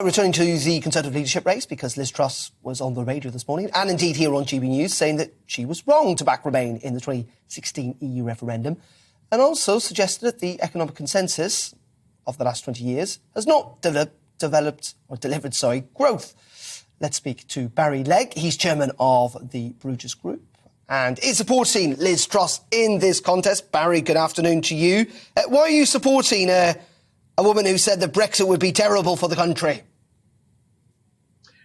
Returning to the Conservative leadership race, because Liz Truss was on the radio this morning, and indeed here on GBNews, saying that she was wrong to back Remain in the 2016 EU referendum, and also suggested that the economic consensus of the last 20 years has not delivered growth. Let's speak to Barry Legg. He's chairman of the Bruges Group and is supporting Liz Truss in this contest. Barry, good afternoon to you. Why are you supporting a woman who said that Brexit would be terrible for the country?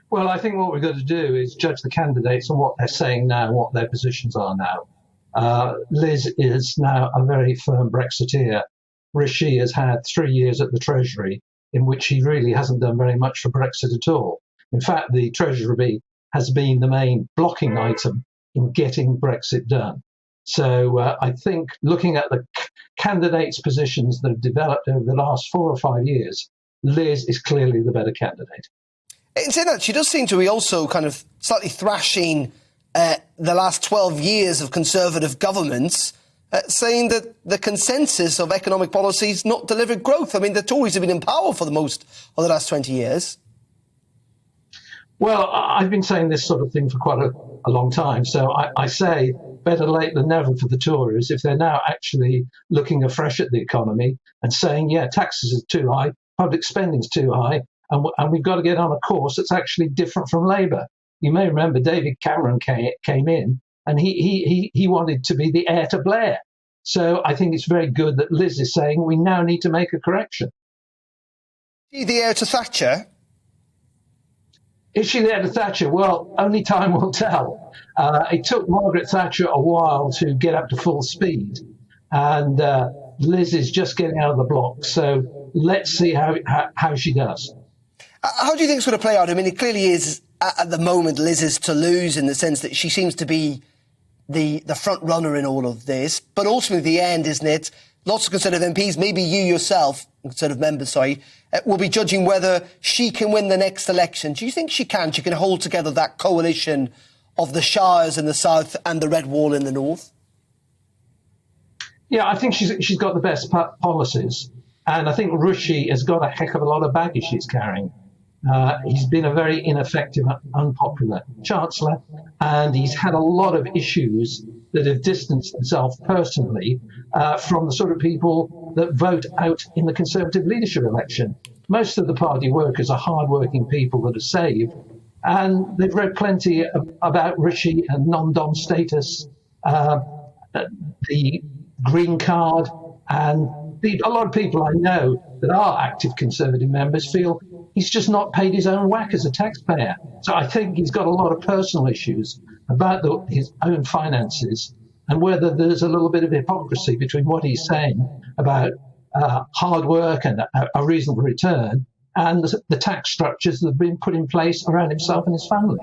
Well, I think what we've got to do is judge the candidates on what they're saying now, what their positions are now. Liz is now a very firm Brexiteer. Rishi has had 3 years at the Treasury in which he really hasn't done very much for Brexit at all. In fact, the Treasury has been the main blocking item in getting Brexit done. So I think looking at the candidates' positions that have developed over the last 4 or 5 years, Liz is clearly the better candidate. In saying that, she does seem to be also kind of slightly thrashing the last 12 years of Conservative governments, saying that the consensus of economic policies not delivered growth. I mean, the Tories have been in power for the most of the last 20 years. Well, I've been saying this sort of thing for quite a long time. So I say better late than never for the Tories if they're now actually looking afresh at the economy and saying, yeah, taxes are too high, public spending's too high, and we've got to get on a course that's actually different from Labour. You may remember David Cameron came in and he wanted to be the heir to Blair. So I think it's very good that Liz is saying we now need to make a correction. Is she the heir to Thatcher? Is she the heir to Thatcher? Well, only time will tell. It took Margaret Thatcher a while to get up to full speed, and Liz is just getting out of the block. So let's see how she does. How do you think it's going to play out? I mean, it clearly is, at the moment, Liz is to lose in the sense that she seems to be the front runner in all of this. But ultimately, the end, isn't it? Lots of Conservative MPs, maybe you yourself, Conservative members, will be judging whether she can win the next election. Do you think she can? She can hold together that coalition of the Shires in the south and the Red Wall in the north? Yeah, I think she's got the best policies. And I think Rishi has got a heck of a lot of baggage she's carrying. He's been a very ineffective, unpopular chancellor, and he's had a lot of issues that have distanced himself personally from the sort of people that vote out in the Conservative leadership election. Most of the party workers are hard-working people that are saved, and they've read plenty about Rishi and non-dom status, the green card, and a lot of people I know that are active Conservative members feel he's just not paid his own whack as a taxpayer. So I think he's got a lot of personal issues about his own finances and whether there's a little bit of hypocrisy between what he's saying about hard work and a reasonable return and the tax structures that have been put in place around himself and his family.